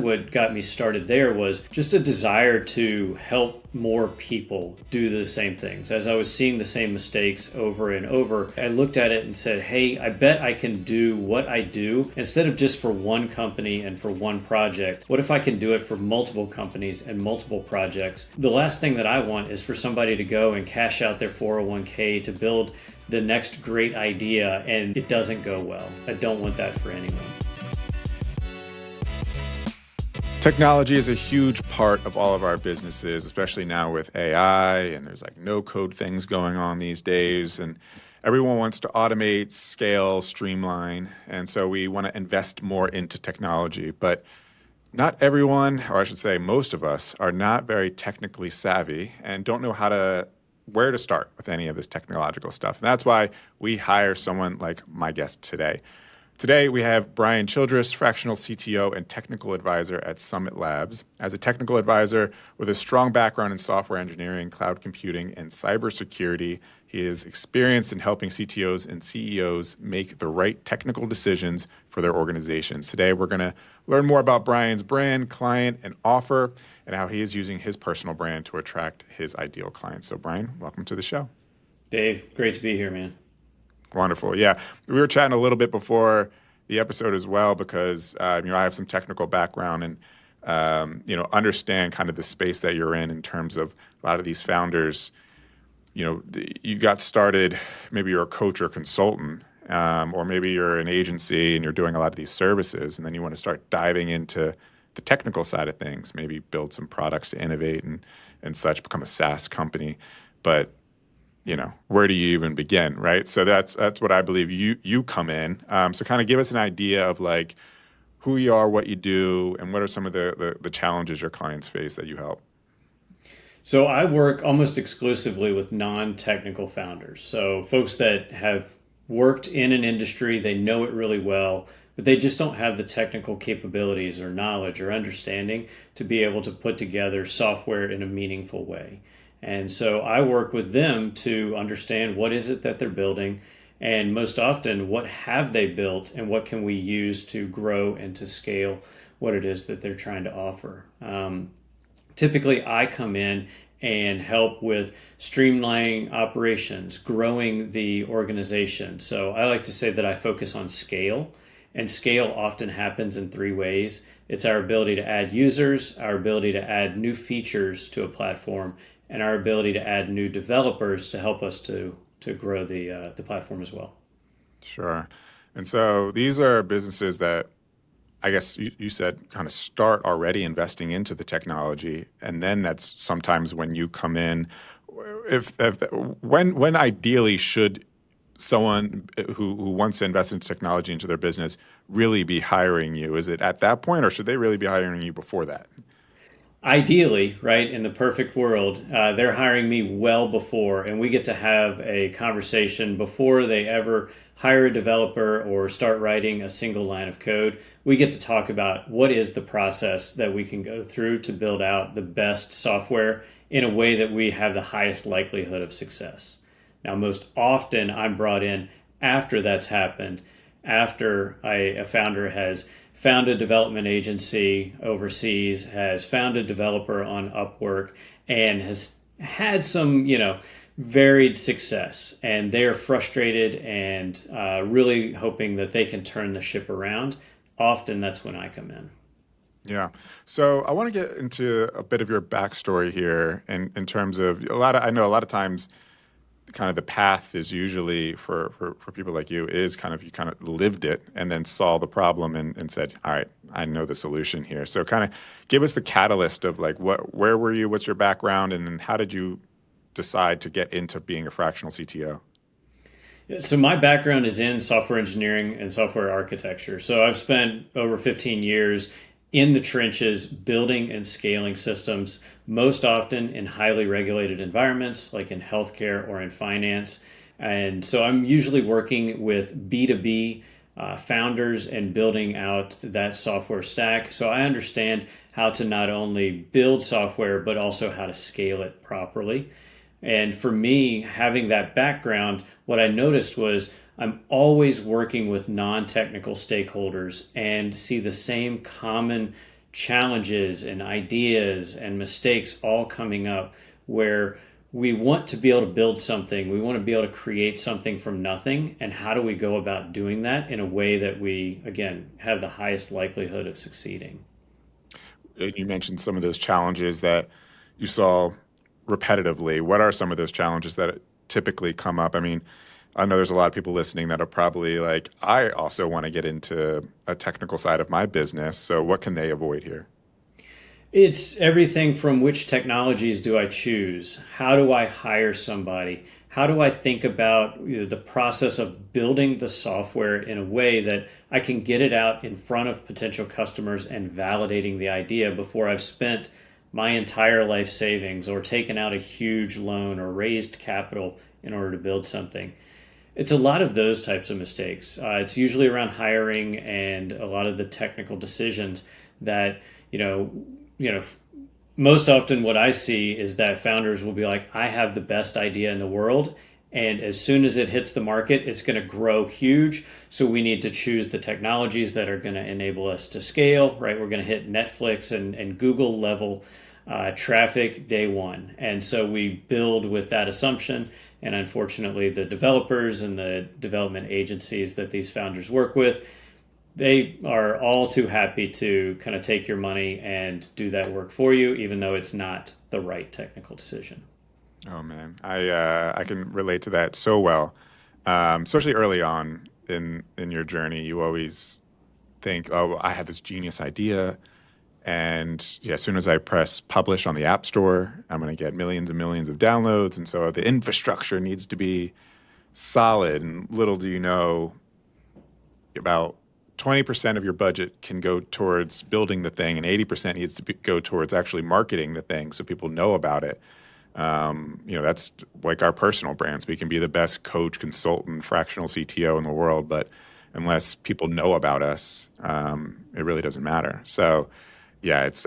What got me started there was just a desire to help more people do the same things. As I was seeing the same mistakes over and over, I looked at it and said, hey, I bet I can do what I do instead of just for one company and for one project. What if I can do it for multiple companies and multiple projects? The last thing that I want is for somebody to go and cash out their 401k to build the next great idea and it doesn't go well. I don't want that for anyone. Technology is a huge part of all of our businesses, especially now with AI, and there's like no code things going on these days. And everyone wants to automate, scale, streamline. And so we want to invest more into technology. But not everyone, or I should say most of us, are not very technically savvy and don't know where to start with any of this technological stuff. And that's why we hire someone like my guest today. Today, we have Brian Childress, Fractional CTO and Technical Advisor at Summit Labs. As a technical advisor with a strong background in software engineering, cloud computing, and cybersecurity, he is experienced in helping CTOs and CEOs make the right technical decisions for their organizations. Today, we're going to learn more about Brian's brand, client, and offer, and how he is using his personal brand to attract his ideal clients. So, Brian, welcome to the show. Dave, great to be here, man. Wonderful. Yeah. We were chatting a little bit before the episode as well, because, I have some technical background and, understand kind of the space that you're in terms of a lot of these founders. You got started, maybe you're a coach or consultant, or maybe you're an agency and you're doing a lot of these services, and then you want to start diving into the technical side of things, maybe build some products to innovate and such, become a SaaS company. But where do you even begin, right? So that's what I believe you come in. So kind of give us an idea of like who you are, what you do, and what are some of the challenges your clients face that you help. So I work almost exclusively with non-technical founders. So folks that have worked in an industry, they know it really well, but they just don't have the technical capabilities or knowledge or understanding to be able to put together software in a meaningful way. And so I work with them to understand what is it that they're building, and most often what have they built and what can we use to grow and to scale what it is that they're trying to offer. Typically, I come in and help with streamlining operations, growing the organization. So I like to say that I focus on scale, and scale often happens in three ways. It's our ability to add users, our ability to add new features to a platform, and our ability to add new developers to help us to grow the platform as well. Sure. And so these are businesses that I guess you said kind of start already investing into the technology, and then that's sometimes when you come in. When ideally should someone who wants to invest into technology into their business really be hiring you? Is it at that point, or should they really be hiring you before that? Ideally, right, in the perfect world, they're hiring me well before, and we get to have a conversation before they ever hire a developer or start writing a single line of code. We get to talk about what is the process that we can go through to build out the best software in a way that we have the highest likelihood of success. Now, most often I'm brought in after that's happened, after a founder has found a development agency overseas, has found a developer on Upwork, and has had some, varied success. And they're frustrated and really hoping that they can turn the ship around. Often that's when I come in. Yeah. So I want to get into a bit of your backstory here in terms of I know a lot of times kind of the path is usually for people like you is kind of you kind of lived it and then saw the problem and said, all right, I know the solution here. So kind of give us the catalyst of like where were you, what's your background, and then how did you decide to get into being a fractional CTO? So my background is in software engineering and software architecture. So I've spent over 15 years in the trenches building and scaling systems, most often in highly regulated environments like in healthcare or in finance. And so I'm usually working with B2B founders and building out that software stack. So I understand how to not only build software, but also how to scale it properly. And for me, having that background, what I noticed was I'm always working with non-technical stakeholders and see the same common challenges and ideas and mistakes all coming up where we want to be able to build something. We want to be able to create something from nothing. And how do we go about doing that in a way that we, again, have the highest likelihood of succeeding? You mentioned some of those challenges that you saw repetitively. What are some of those challenges that typically come up? I mean, I know there's a lot of people listening that are probably like, I also want to get into a technical side of my business. So what can they avoid here? It's everything from which technologies do I choose? How do I hire somebody? How do I think about the process of building the software in a way that I can get it out in front of potential customers and validating the idea before I've spent my entire life savings or taken out a huge loan or raised capital in order to build something? It's a lot of those types of mistakes. It's usually around hiring and a lot of the technical decisions that you know you know most often what I see is that founders will be like, I have the best idea in the world, and as soon as it hits the market, it's going to grow huge. So we need to choose the technologies that are going to enable us to scale. Right, we're going to hit Netflix and Google level traffic day one. And so we build with that assumption. And unfortunately, the developers and the development agencies that these founders work with, they are all too happy to kind of take your money and do that work for you, even though it's not the right technical decision. Oh man, I can relate to that so well, especially early on in your journey. You always think, oh, I have this genius idea, and yeah, as soon as I press publish on the App Store, I'm going to get millions and millions of downloads, and so the infrastructure needs to be solid. And little do you know, about 20% of your budget can go towards building the thing, and 80% needs to go towards actually marketing the thing so people know about it. That's like our personal brands. We can be the best coach, consultant, fractional CTO in the world, but unless people know about us, it really doesn't matter. So, yeah, it's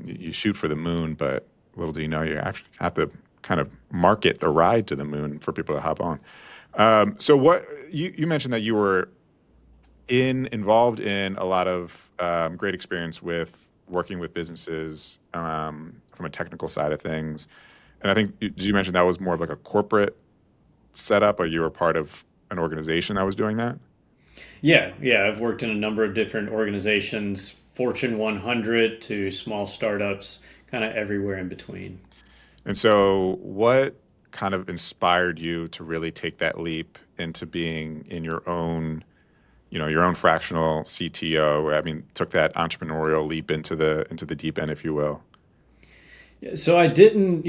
you shoot for the moon, but little do you know, you actually have to kind of market the ride to the moon for people to hop on. So, what you mentioned that you were involved in a lot of great experience with working with businesses from a technical side of things. And I think, did you mention that was more of like a corporate setup, or you were part of an organization that was doing that? Yeah. I've worked in a number of different organizations, Fortune 100 to small startups, kind of everywhere in between. And so, what kind of inspired you to really take that leap into being in your own fractional CTO? I mean, took that entrepreneurial leap into the deep end, if you will. So I didn't,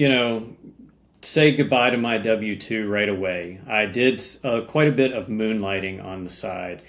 say goodbye to my W 2 right away. I did quite a bit of moonlighting on the side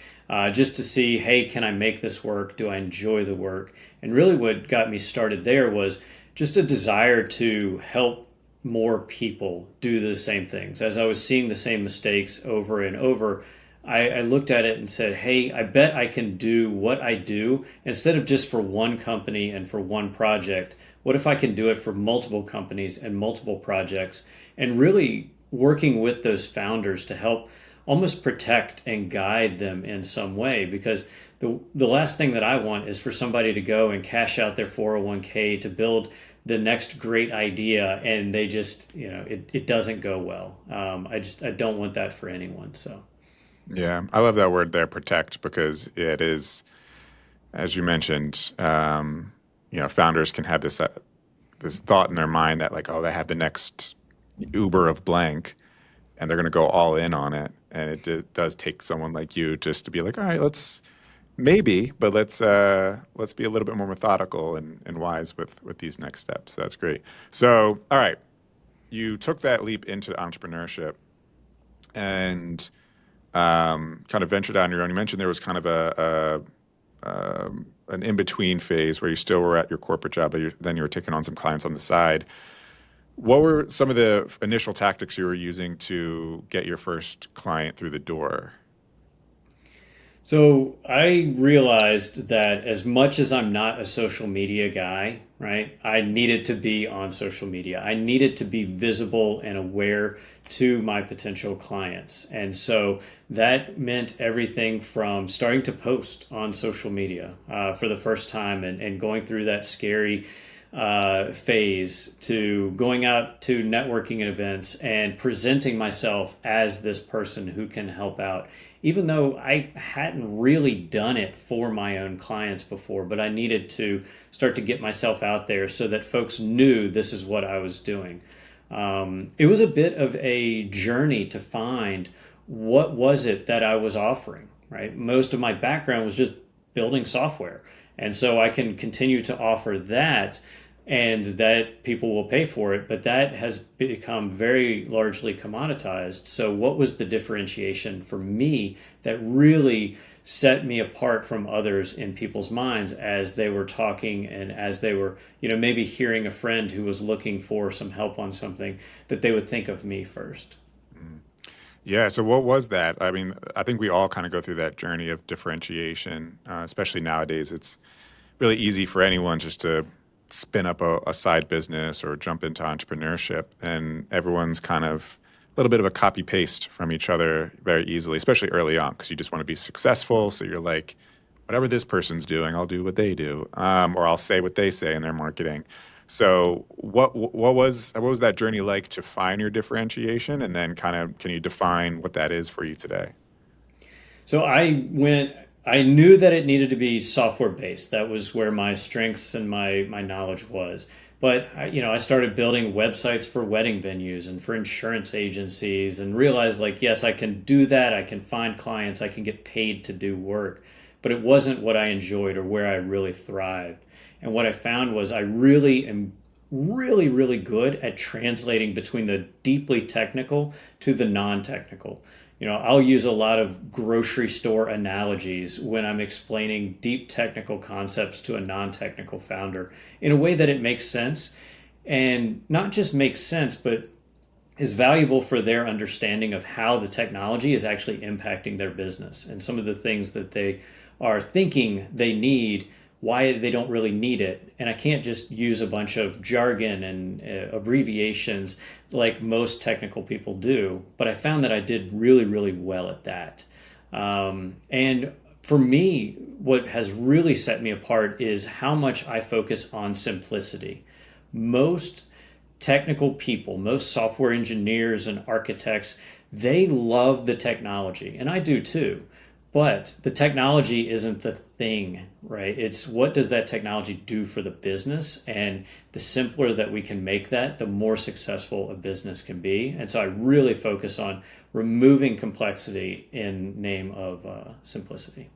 just to see, hey, can I make this work? Do I enjoy the work? And really, what got me started there was just a desire to help more people do the same things. As I was seeing the same mistakes over and over, I looked at it and said, hey, I bet I can do what I do instead of just for one company and for one project. What if I can do it for multiple companies and multiple projects, and really working with those founders to help almost protect and guide them in some way? Because the last thing that I want is for somebody to go and cash out their 401k to build the next great idea, and they just, it doesn't go well. I don't want that for anyone. So. Yeah, I love that word there, protect, because it is, as you mentioned, founders can have this thought in their mind that like, oh, they have the next Uber of blank, and they're going to go all in on it. And does take someone like you just to be like, all right, let's maybe, but let's be a little bit more methodical and wise with these next steps. That's great. So, all right, you took that leap into entrepreneurship and kind of ventured out on your own. You mentioned there was kind of an in between phase where you still were at your corporate job, but then you were taking on some clients on the side. What were some of the initial tactics you were using to get your first client through the door? So I realized that as much as I'm not a social media guy, right, I needed to be on social media. I needed to be visible and aware to my potential clients. And so that meant everything from starting to post on social media for the first time and going through that scary phase to going out to networking events and presenting myself as this person who can help out. Even though I hadn't really done it for my own clients before, but I needed to start to get myself out there so that folks knew this is what I was doing. It was a bit of a journey to find what was it that I was offering, right? Most of my background was just building software. And so I can continue to offer that and that people will pay for it, but that has become very largely commoditized. So, what was the differentiation for me that really set me apart from others in people's minds as they were talking and as they were, maybe hearing a friend who was looking for some help on something that they would think of me first? Mm. Yeah. So what was that? I mean, I think we all kind of go through that journey of differentiation, especially nowadays. It's really easy for anyone just to spin up a side business or jump into entrepreneurship, and everyone's kind of a little bit of a copy paste from each other very easily, especially early on, because you just want to be successful. So you're like, whatever this person's doing, I'll do what they do, or I'll say what they say in their marketing. So what was that journey like to find your differentiation, and then kind of can you define what that is for you today? So I knew that it needed to be software based. That was where my strengths and my knowledge was. But I started building websites for wedding venues and for insurance agencies, and realized like, yes, I can do that. I can find clients. I can get paid to do work. But it wasn't what I enjoyed or where I really thrived. And what I found was I really am really good at translating between the deeply technical to the non-technical. I'll use a lot of grocery store analogies when I'm explaining deep technical concepts to a non-technical founder in a way that it makes sense, and not just makes sense, but is valuable for their understanding of how the technology is actually impacting their business and some of the things that they are thinking they need, why they don't really need it. And I can't just use a bunch of jargon and abbreviations like most technical people do, but I found that I did really well at that. And for me, what has really set me apart is how much I focus on simplicity. Most technical people, most software engineers and architects, they love the technology, and I do too. But the technology isn't the thing, right? It's what does that technology do for the business? And the simpler that we can make that, the more successful a business can be. And so I really focus on removing complexity in name of simplicity.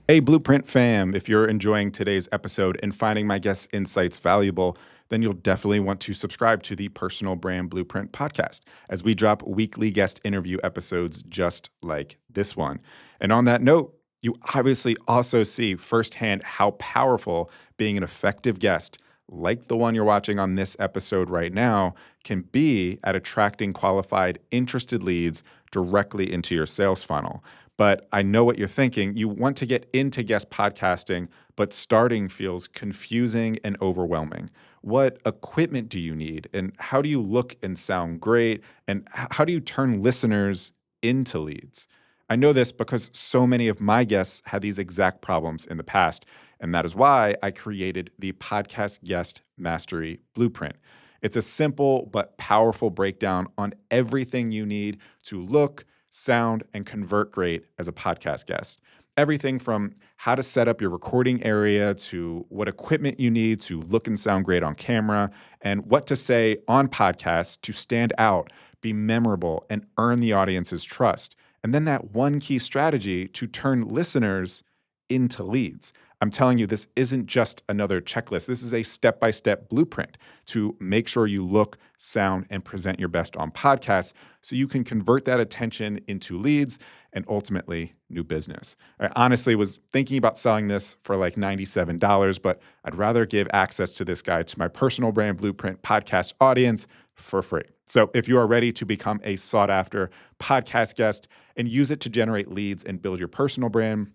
Hey, Blueprint fam, if you're enjoying today's episode and finding my guest insights valuable, then you'll definitely want to subscribe to the Personal Brand Blueprint podcast as we drop weekly guest interview episodes just like this one. And on that note, you obviously also see firsthand how powerful being an effective guest, like the one you're watching on this episode right now, can be at attracting qualified, interested leads directly into your sales funnel. But I know what you're thinking. You want to get into guest podcasting, but starting feels confusing and overwhelming. What equipment do you need? And how do you look and sound great? And how do you turn listeners into leads? I know this because so many of my guests had these exact problems in the past. And that is why I created the Podcast Guest Mastery Blueprint. It's a simple but powerful breakdown on everything you need to look, sound, and convert great as a podcast guest. Everything from how to set up your recording area to what equipment you need to look and sound great on camera, and what to say on podcasts to stand out, be memorable, and earn the audience's trust. And then that one key strategy to turn listeners into leads. I'm telling you, this isn't just another checklist. This is a step-by-step blueprint to make sure you look, sound, and present your best on podcasts so you can convert that attention into leads and ultimately new business. I honestly was thinking about selling this for like $97, but I'd rather give access to this guide to my Personal Brand Blueprint podcast audience for free. So if you are ready to become a sought-after podcast guest and use it to generate leads and build your personal brand,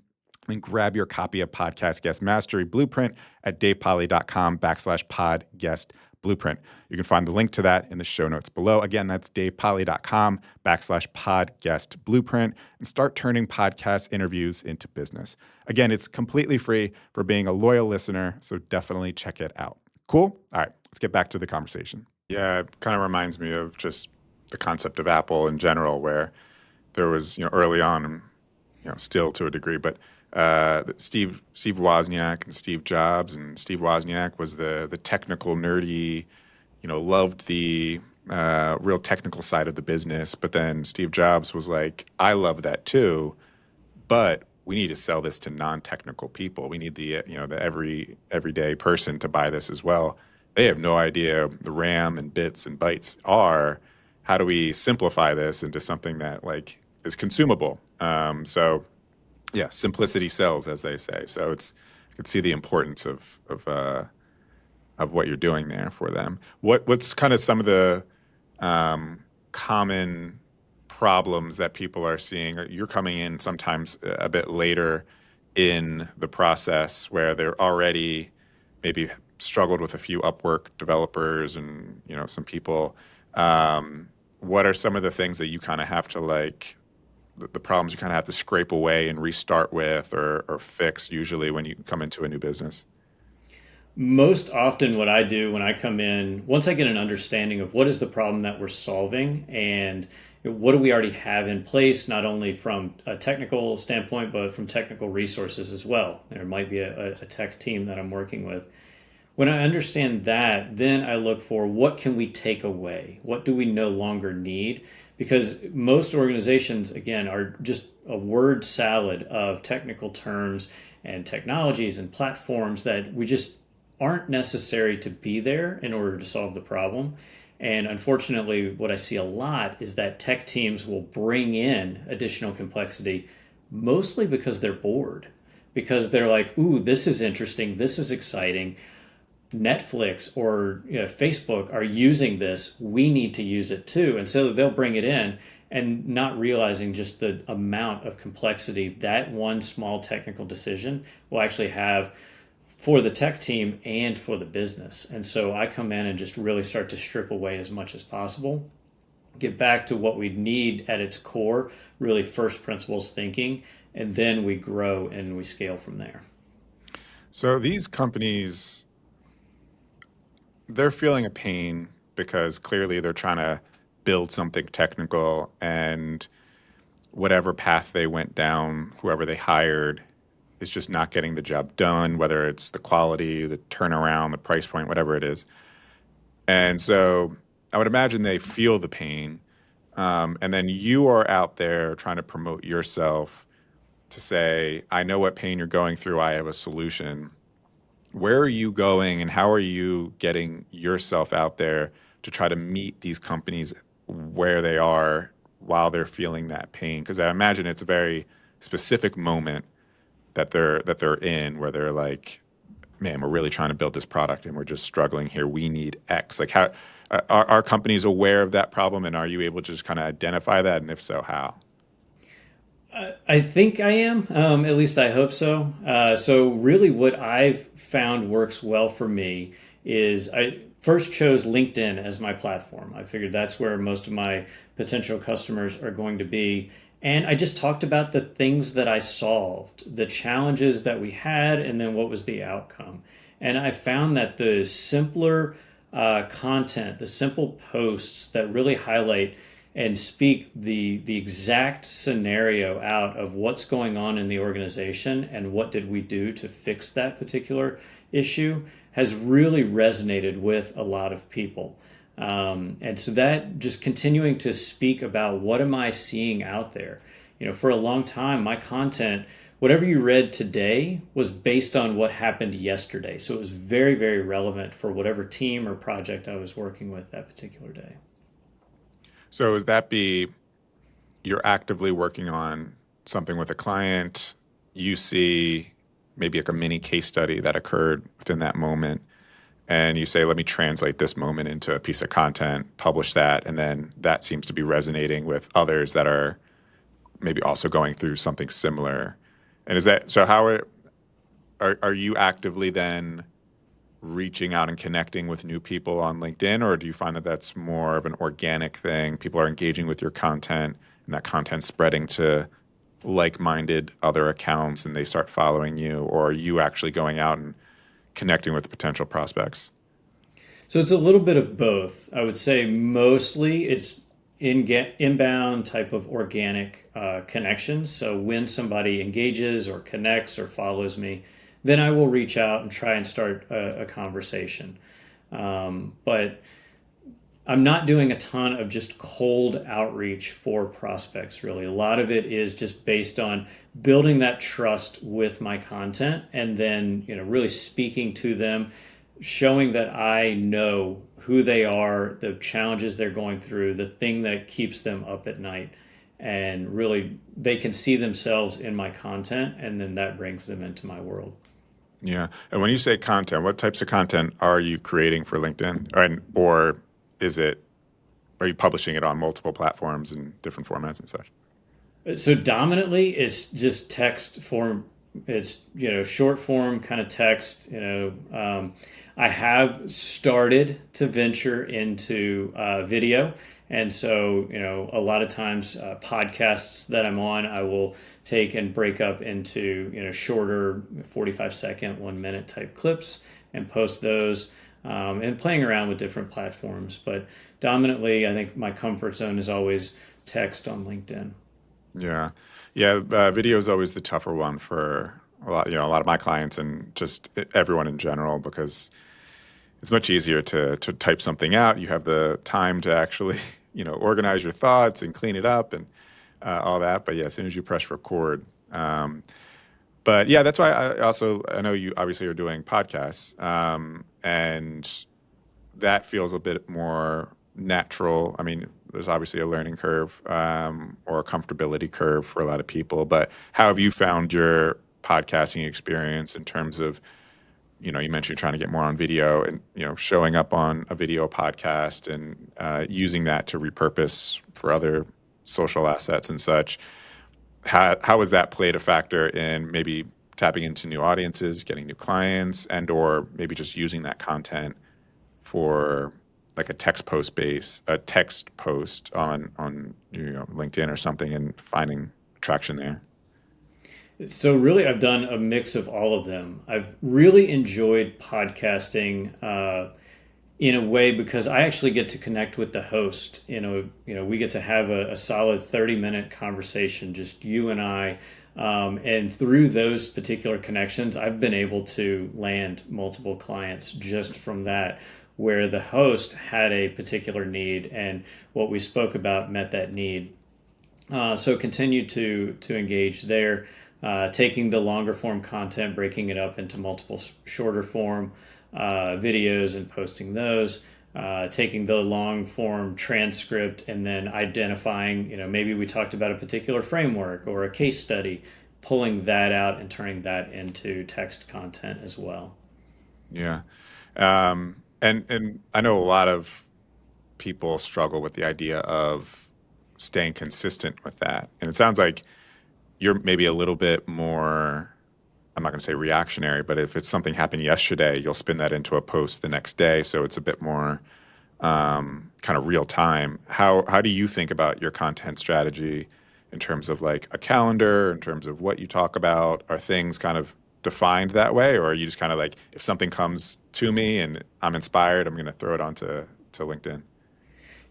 and grab your copy of Podcast Guest Mastery Blueprint at davepoly.com/podcast blueprint. You can find the link to that in the show notes below. Again, that's davepoly.com/podcast blueprint, and start turning podcast interviews into business. Again, it's completely free for being a loyal listener, so definitely check it out. Cool? All right, let's get back to the conversation. Yeah, it kind of reminds me of just the concept of Apple in general, where there was, early on, still to a degree, but Steve Wozniak and Steve Jobs, and Steve Wozniak was the technical nerdy, loved the real technical side of the business. But then Steve Jobs was like, I love that too, but we need to sell this to non-technical people. We need the everyday person to buy this as well. They have no idea the RAM and bits and bytes are. How do we simplify this into something that like is consumable? So yeah, simplicity sells, as they say. So I can see the importance of what you're doing there for them. What's kind of some of the common problems that people are seeing? You're coming in sometimes a bit later in the process where they're already maybe struggled with a few Upwork developers and some people. What are some of the things that you kind of have to the problems you kind of have to scrape away and restart with or fix usually when you come into a new business? Most often, what I do when I come in, once I get an understanding of what is the problem that we're solving and what do we already have in place, not only from a technical standpoint, but from technical resources as well. There might be a tech team that I'm working with. When I understand that, then I look for what can we take away? What do we no longer need? Because most organizations, again, are just a word salad of technical terms and technologies and platforms that we just aren't necessary to be there in order to solve the problem. And unfortunately, what I see a lot is that tech teams will bring in additional complexity mostly because they're bored, because they're like, ooh, this is interesting, this is exciting. Netflix or Facebook are using this, we need to use it too. And so they'll bring it in and not realizing just the amount of complexity that one small technical decision will actually have for the tech team and for the business. And so I come in and just really start to strip away as much as possible, get back to what we need at its core, really first principles thinking, and then we grow and we scale from there. So these companies, they're feeling a pain because clearly they're trying to build something technical, and whatever path they went down, whoever they hired, is just not getting the job done, whether it's the quality, the turnaround, the price point, whatever it is. And so I would imagine they feel the pain. And then you are out there trying to promote yourself to say, I know what pain you're going through. I have a solution. Where are you going and how are you getting yourself out there to try to meet these companies where they are while they're feeling that pain? Because I imagine it's a very specific moment that they're in where they're like, man, we're really trying to build this product and we're just struggling here. We need X. Like, how are companies aware of that problem, and are you able to just kind of identify that? And if so, how? I think I am. At least I hope so. So really, what I've found works well for me is I first chose LinkedIn as my platform. I figured that's where most of my potential customers are going to be. And I just talked about the things that I solved, the challenges that we had, and then what was the outcome. And I found that the simpler content, the simple posts that really highlight and speak the exact scenario out of what's going on in the organization and what did we do to fix that particular issue has really resonated with a lot of people. And so that just continuing to speak about what am I seeing out there. For a long time, my content, whatever you read today, was based on what happened yesterday. So it was very, very relevant for whatever team or project I was working with that particular day. So is that be you're actively working on something with a client, you see maybe like a mini case study that occurred within that moment, and you say, let me translate this moment into a piece of content, publish that, and then that seems to be resonating with others that are maybe also going through something similar. And is that so? Are you actively then reaching out and connecting with new people on LinkedIn, or do you find that that's more of an organic thing? People are engaging with your content, and that content spreading to like-minded other accounts, and they start following you, or are you actually going out and connecting with potential prospects? So it's a little bit of both. I would say mostly it's inbound type of organic connections. So when somebody engages or connects or follows me, then I will reach out and try and start a conversation. But I'm not doing a ton of just cold outreach for prospects, really. A lot of it is just based on building that trust with my content and then, really speaking to them, showing that I know who they are, the challenges they're going through, the thing that keeps them up at night. And really, they can see themselves in my content, and then that brings them into my world. Yeah. And when you say content, what types of content are you creating for LinkedIn? Or is it, are you publishing it on multiple platforms in different formats and such? So dominantly, it's just text form. It's short form kind of text. I have started to venture into video, and so a lot of times podcasts that I'm on, I will take and break up into shorter 45-second, 1 minute type clips and post those. And playing around with different platforms, but dominantly, I think my comfort zone is always text on LinkedIn. Yeah. Yeah. Video is always the tougher one for a lot of my clients and just everyone in general, because it's much easier to type something out. You have the time to actually, organize your thoughts and clean it up and all that. But yeah, as soon as you press record, but yeah, that's why I know you obviously are doing podcasts, and that feels a bit more natural. I mean, there's obviously a learning curve, or a comfortability curve for a lot of people. But how have you found your podcasting experience in terms of, you mentioned you're trying to get more on video and, showing up on a video podcast and using that to repurpose for other social assets and such. How has that played a factor in maybe tapping into new audiences, getting new clients, and or maybe just using that content for like a text post on LinkedIn or something and finding traction there? So really, I've done a mix of all of them. I've really enjoyed podcasting in a way because I actually get to connect with the host. We get to have a solid 30-minute conversation, just you and I. And through those particular connections, I've been able to land multiple clients just from that, where the host had a particular need and what we spoke about met that need. So continue to engage there, taking the longer form content, breaking it up into multiple shorter form videos and posting those. Taking the long form transcript and then identifying, maybe we talked about a particular framework or a case study, pulling that out and turning that into text content as well. Yeah. And I know a lot of people struggle with the idea of staying consistent with that. And it sounds like you're maybe a little bit more, I'm not going to say reactionary, but if it's something happened yesterday, you'll spin that into a post the next day. So it's a bit more kind of real time. How do you think about your content strategy in terms of like a calendar, in terms of what you talk about? Are things kind of defined that way, or are you just kind of like, if something comes to me and I'm inspired, I'm going to throw it onto LinkedIn?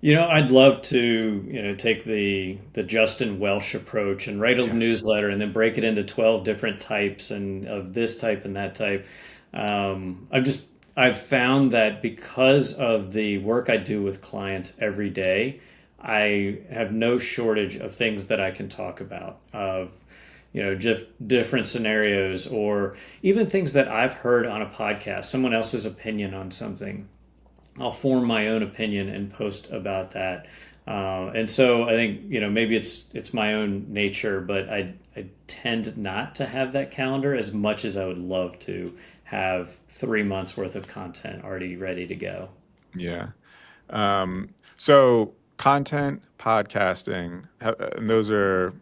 I'd love to, take the Justin Welsh approach and write a Yeah. newsletter and then break it into 12 different types and of this type and that type. I've found that because of the work I do with clients every day, I have no shortage of things that I can talk about of, just different scenarios or even things that I've heard on a podcast, someone else's opinion on something. I'll form my own opinion and post about that. And so I think maybe it's my own nature, but I tend not to have that calendar as much as I would love to have 3 months worth of content already ready to go. Yeah. So content, podcasting, and those are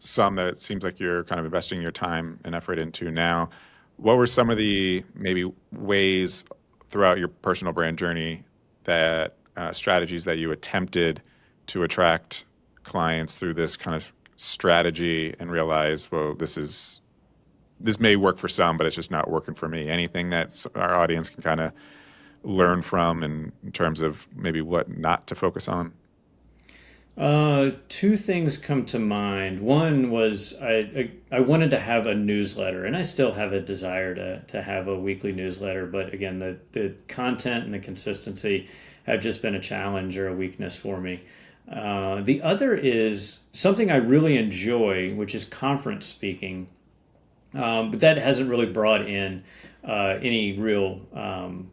some that it seems like you're kind of investing your time and effort into now. What were some of the maybe ways throughout your personal brand journey that strategies that you attempted to attract clients through this kind of strategy and realize, well, this may work for some, but it's just not working for me. Anything that our audience can kind of learn from in terms of maybe what not to focus on? Two things come to mind. One was I wanted to have a newsletter, and I still have a desire to have a weekly newsletter. But again, the content and the consistency have just been a challenge or a weakness for me. The other is something I really enjoy, which is conference speaking, but that hasn't really brought in any real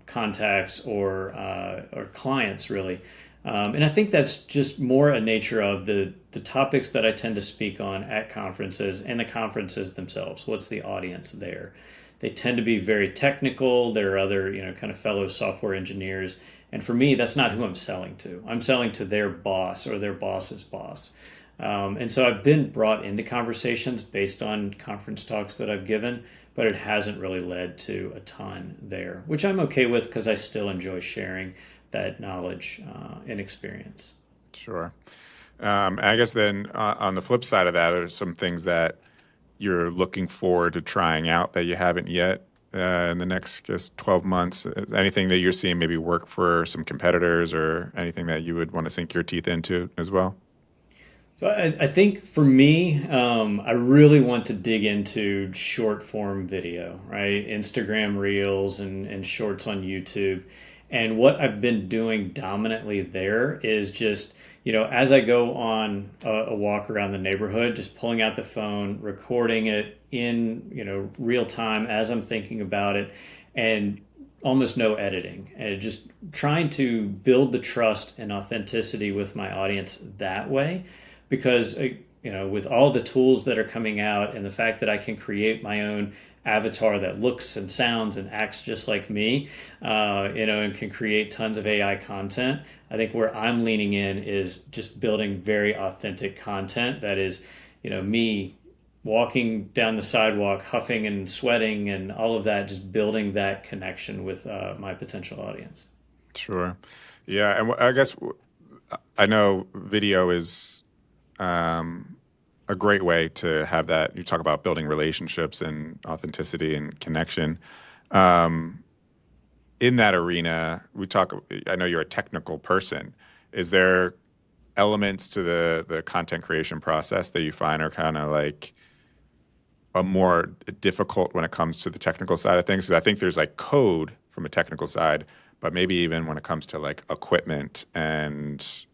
contacts or clients really. And I think that's just more a nature of the topics that I tend to speak on at conferences and the conferences themselves. What's the audience there? They tend to be very technical. There are other, kind of fellow software engineers. And for me, that's not who I'm selling to. I'm selling to their boss or their boss's boss. And so I've been brought into conversations based on conference talks that I've given, but it hasn't really led to a ton there, which I'm okay with because I still enjoy sharing that knowledge and experience. Sure. I guess then on the flip side of that, are some things that you're looking forward to trying out that you haven't yet in the next just 12 months? Anything that you're seeing maybe work for some competitors or anything that you would want to sink your teeth into as well? So I think for me, I really want to dig into short form video, right? Instagram Reels and shorts on YouTube. And what I've been doing dominantly there is just, as I go on a walk around the neighborhood, just pulling out the phone, recording it in, real time as I'm thinking about it, and almost no editing. And just trying to build the trust and authenticity with my audience that way because with all the tools that are coming out and the fact that I can create my own avatar that looks and sounds and acts just like me, and can create tons of AI content. I think where I'm leaning in is just building very authentic content that is, me walking down the sidewalk, huffing and sweating and all of that, just building that connection with my potential audience. Sure. Yeah. And I guess I know video is a great way to have that. You talk about building relationships and authenticity and connection. Um, in that arena, I know you're a technical person. Is there elements to the content creation process that you find are kind of like a more difficult when it comes to the technical side of things? 'Cause I think there's like code from a technical side, but maybe even when it comes to like equipment and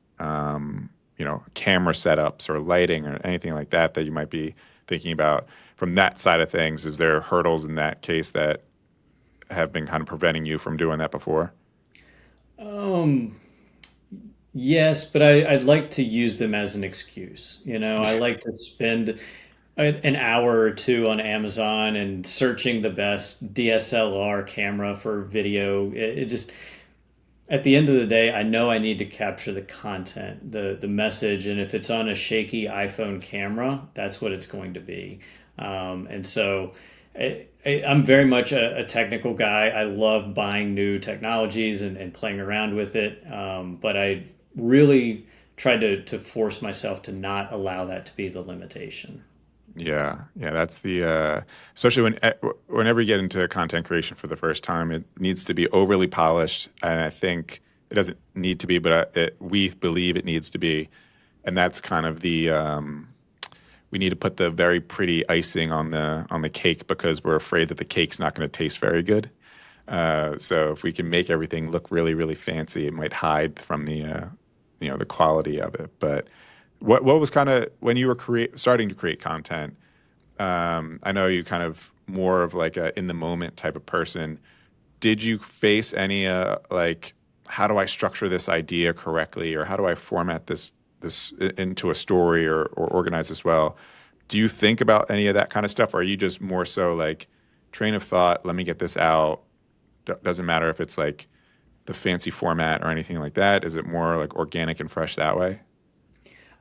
camera setups or lighting or anything like that that you might be thinking about from that side of things. Is there hurdles in that case that have been kind of preventing you from doing that before? Um, yes, but I'd like to use them as an excuse. I like to spend an hour or two on Amazon and searching the best DSLR camera for video. It just at the end of the day, I know I need to capture the content, the message, and if it's on a shaky iPhone camera, that's what it's going to be. And so I'm very much a technical guy. I love buying new technologies and playing around with it, but I really tried to force myself to not allow that to be the limitation. Yeah, yeah, that's the especially whenever you get into content creation for the first time, it needs to be overly polished, and I think it doesn't need to be, but we believe it needs to be, and that's kind of the we need to put the very pretty icing on the cake because we're afraid that the cake's not going to taste very good. So if we can make everything look really, really fancy, it might hide from the quality of it. But what was kind of when you were starting to create content? I know you kind of more of like a in the moment type of person. Did you face any like how do I structure this idea correctly, or how do I format this into a story or organize this well? Do you think about any of that kind of stuff, or are you just more so like train of thought? Let me get this out. Doesn't matter if it's like the fancy format or anything like that. Is it more like organic and fresh that way?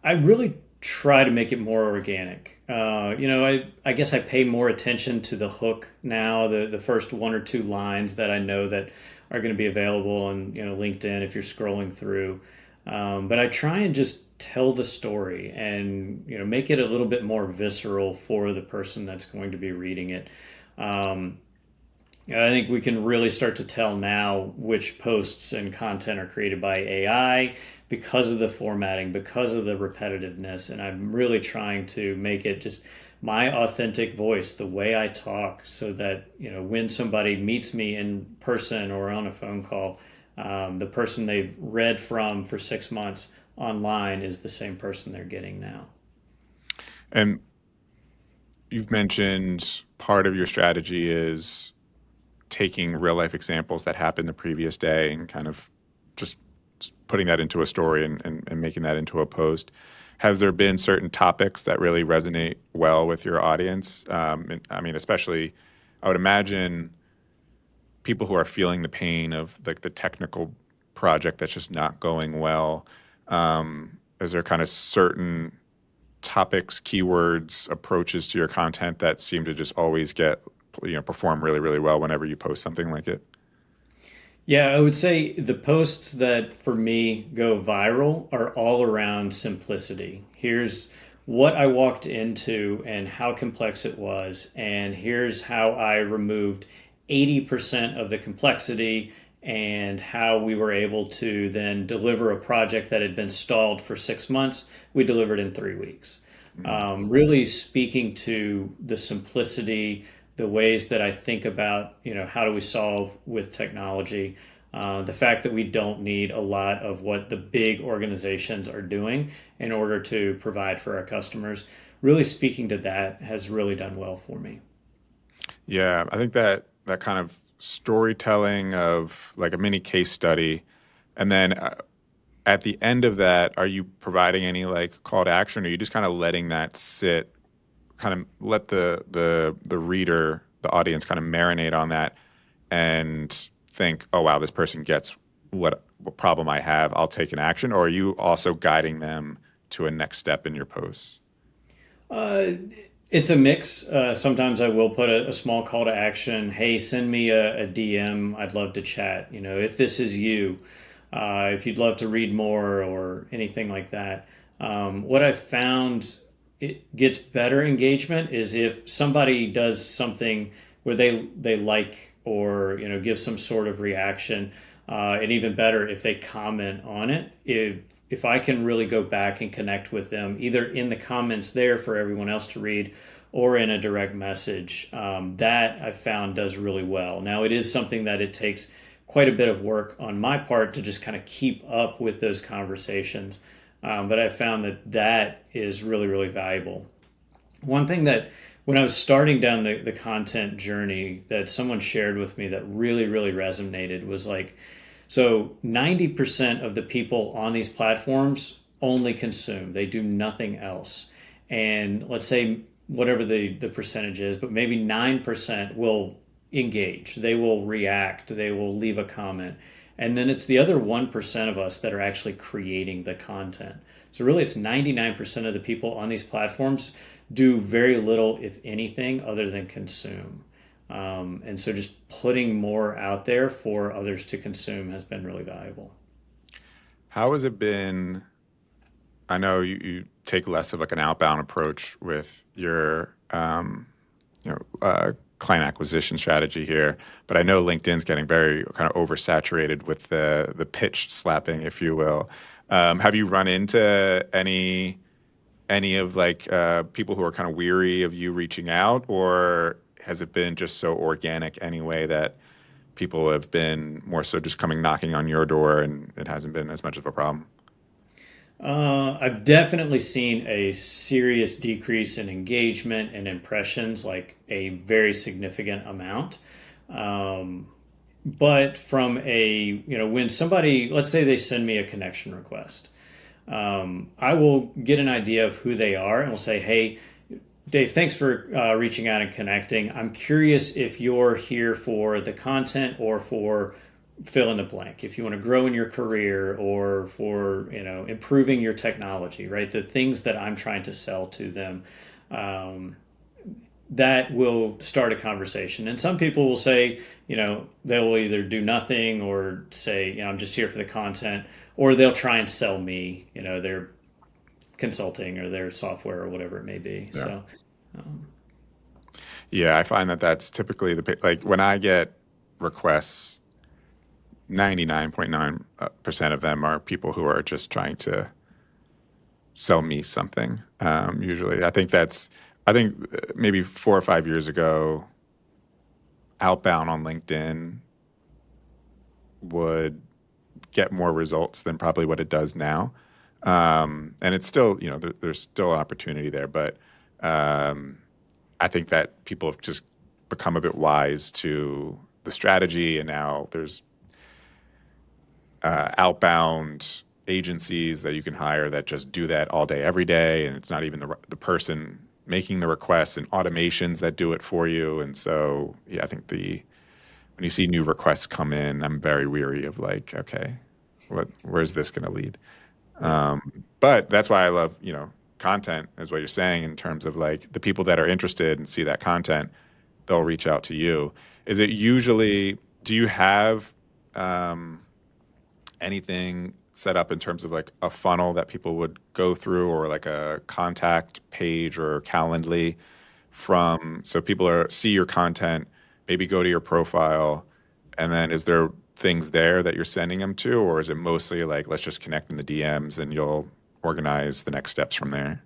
I really try to make it more organic. I guess I pay more attention to the hook now, the first one or two lines that I know that are going to be available on LinkedIn if you're scrolling through. But I try and just tell the story and make it a little bit more visceral for the person that's going to be reading it. Um, I think we can really start to tell now which posts and content are created by AI because of the formatting, because of the repetitiveness. And I'm really trying to make it just my authentic voice, the way I talk, so that, when somebody meets me in person or on a phone call, the person they've read from for 6 months online is the same person they're getting now. And you've mentioned part of your strategy is taking real life examples that happened the previous day and kind of just putting that into a story and making that into a post. Has there been certain topics that really resonate well with your audience? I mean, especially, I would imagine people who are feeling the pain of the technical project that's just not going well. Is there kind of certain topics, keywords, approaches to your content that seem to just always get, perform really, really well whenever you post something like it? Yeah, I would say the posts that for me go viral are all around simplicity. Here's what I walked into and how complex it was, and here's how I removed 80% of the complexity and how we were able to then deliver a project that had been stalled for 6 months. We delivered in 3 weeks. Mm. Really speaking to the simplicity, the ways that I think about, how do we solve with technology, the fact that we don't need a lot of what the big organizations are doing in order to provide for our customers. Really speaking to that has really done well for me. Yeah, I think that kind of storytelling of like a mini case study, and then at the end of that, are you providing any like call to action, or are you just kind of letting that sit, kind of let the reader, the audience, kind of marinate on that and think, oh wow, this person gets what problem I have. I'll take an action, or are you also guiding them to a next step in your posts? Uh, it's a mix. Sometimes I will put a small call to action. Hey, send me a DM. I'd love to chat. If this is you, if you'd love to read more or anything like that. What I've found it gets better engagement is if somebody does something where they like or give some sort of reaction, and even better if they comment on it. If I can really go back and connect with them, either in the comments there for everyone else to read or in a direct message, that I've found does really well. Now, it is something that it takes quite a bit of work on my part to just kind of keep up with those conversations. But I found that is really, really valuable. One thing that when I was starting down the content journey that someone shared with me that really, really resonated was like, so 90% of the people on these platforms only consume, they do nothing else. And let's say whatever the percentage is, but maybe 9% will engage, they will react, they will leave a comment. And then it's the other 1% of us that are actually creating the content. So really, it's 99% of the people on these platforms do very little, if anything, other than consume. And so just putting more out there for others to consume has been really valuable. How has it been? I know you take less of like an outbound approach with your client acquisition strategy here, but I know LinkedIn's getting very kind of oversaturated with the pitch slapping, if you will. Have you run into any of like people who are kind of weary of you reaching out, or has it been just so organic anyway that people have been more so just coming knocking on your door and it hasn't been as much of a problem? I've definitely seen a serious decrease in engagement and impressions, like a very significant amount. Um, but from when somebody, let's say they send me a connection request, I will get an idea of who they are and will say, hey, Dave, thanks for reaching out and connecting. I'm curious if you're here for the content or for fill in the blank. If you want to grow in your career or for, improving your technology, right? The things that I'm trying to sell to them, um, that will start a conversation. And some people will say, they'll either do nothing or say, I'm just here for the content, or they'll try and sell me, their consulting or their software or whatever it may be. Yeah. So, um, Yeah, I find that that's typically like when I get requests, 99.9% of them are people who are just trying to sell me something. Usually, I think maybe 4 or 5 years ago, outbound on LinkedIn would get more results than probably what it does now. And it's still, there's still an opportunity there, but um, I think that people have just become a bit wise to the strategy, and now there's outbound agencies that you can hire that just do that all day, every day, and it's not even the person making the requests and automations that do it for you. And so, yeah, I think the when you see new requests come in, I'm very weary of like, okay, where's this going to lead? yeah. But that's why I love, content is what you're saying in terms of like the people that are interested and see that content, they'll reach out to you. Is it usually, do you have um, anything set up in terms of like a funnel that people would go through or like a contact page or Calendly from so people are see your content, maybe go to your profile, and then is there things there that you're sending them to, or is it mostly like let's just connect in the DMs and you'll organize the next steps from there?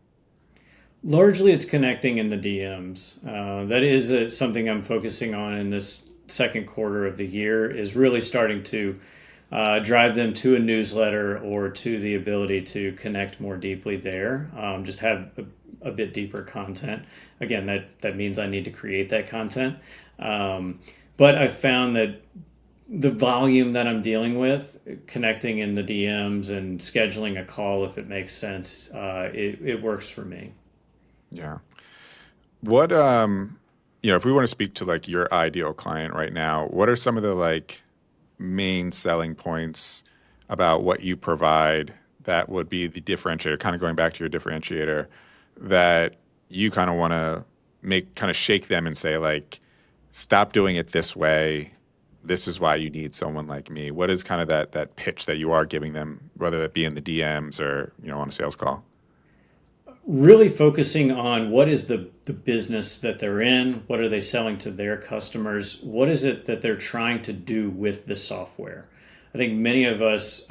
Largely, it's connecting in the DMs. That is something I'm focusing on in this second quarter of the year. Is really starting to drive them to a newsletter or to the ability to connect more deeply there. Just have a bit deeper content. Again, that means I need to create that content. Um, but I've found that the volume that I'm dealing with, connecting in the DMs and scheduling a call if it makes sense, it works for me. Yeah. What if we want to speak to like your ideal client right now, what are some of the like main selling points about what you provide that would be the differentiator, kind of going back to your differentiator that you kind of want to make kind of shake them and say like stop doing it this way. This is why you need someone like me. What is kind of that pitch that you are giving them, whether it be in the DMs or, on a sales call? Really focusing on what is the business that they're in, what are they selling to their customers, what is it that they're trying to do with the software. I think many of us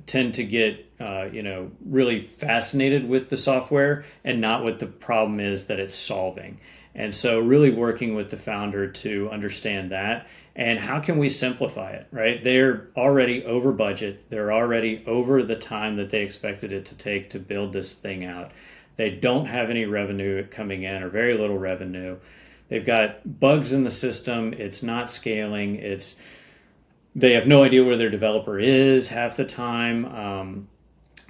tend to get really fascinated with the software and not what the problem is that it's solving. And so really working with the founder to understand that and how can we simplify it, right? They're already over budget. They're already over the time that they expected it to take to build this thing out. They don't have any revenue coming in or very little revenue. They've got bugs in the system. It's not scaling. They have no idea where their developer is half the time.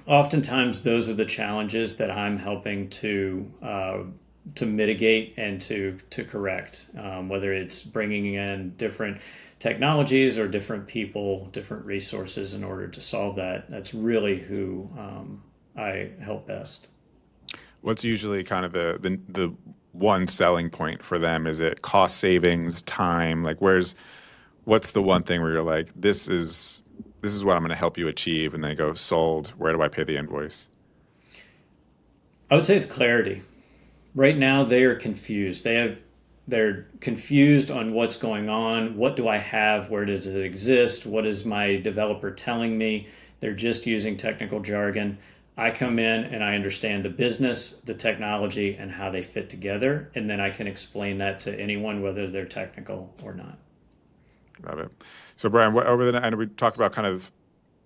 Oftentimes, those are the challenges that I'm helping to mitigate and to correct. Whether it's bringing in different technologies or different people, different resources in order to solve that. That's really who I help best. What's usually kind of the one selling point for them? Is it cost savings, time? Like what's the one thing where you're like, this is what I'm going to help you achieve, and they go, sold. Where do I pay the invoice? I would say it's clarity. Right now, they are confused. They're confused on what's going on. What do I have? Where does it exist? What is my developer telling me? They're just using technical jargon. I come in and I understand the business, the technology, and how they fit together, and then I can explain that to anyone, whether they're technical or not. Love it. So Brian, and we talked about kind of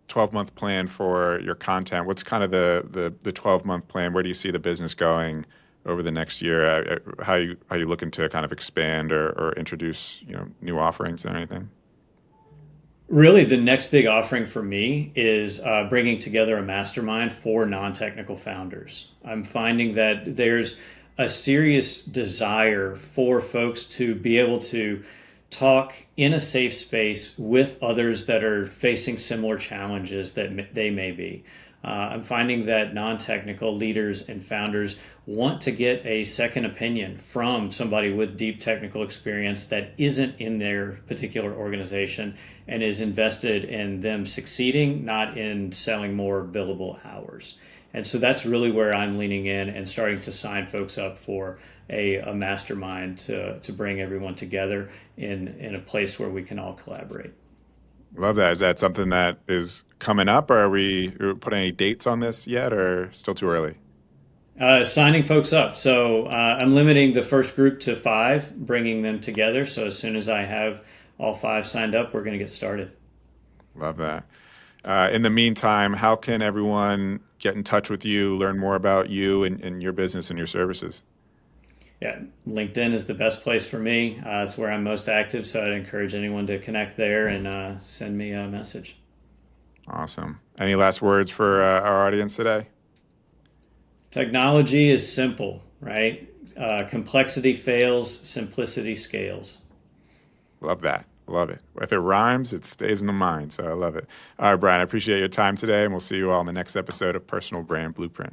12-month plan for your content. What's kind of the 12-month plan? Where do you see the business going over the next year? How you looking to kind of expand or introduce new offerings and anything? Really, the next big offering for me is bringing together a mastermind for non-technical founders. I'm finding that there's a serious desire for folks to be able to talk in a safe space with others that are facing similar challenges that they may be. I'm finding that non technical leaders and founders want to get a second opinion from somebody with deep technical experience that isn't in their particular organization and is invested in them succeeding, not in selling more billable hours. And so that's really where I'm leaning in and starting to sign folks up for a mastermind to bring everyone together in a place where we can all collaborate. Love that. Is that something that is coming up, or are we putting any dates on this yet, or still too early? Signing folks up. So I'm limiting the first group to 5, bringing them together. So as soon as I have all 5 signed up, we're going to get started. Love that. In the meantime, how can everyone get in touch with you, learn more about you and your business and your services? Yeah, LinkedIn is the best place for me. It's where I'm most active. So I'd encourage anyone to connect there and send me a message. Awesome. Any last words for our audience today? Technology is simple, right? Complexity fails, simplicity scales. Love that. Love it. If it rhymes, it stays in the mind. So I love it. All right, Brian, I appreciate your time today, and we'll see you all in the next episode of Personal Brand Blueprint.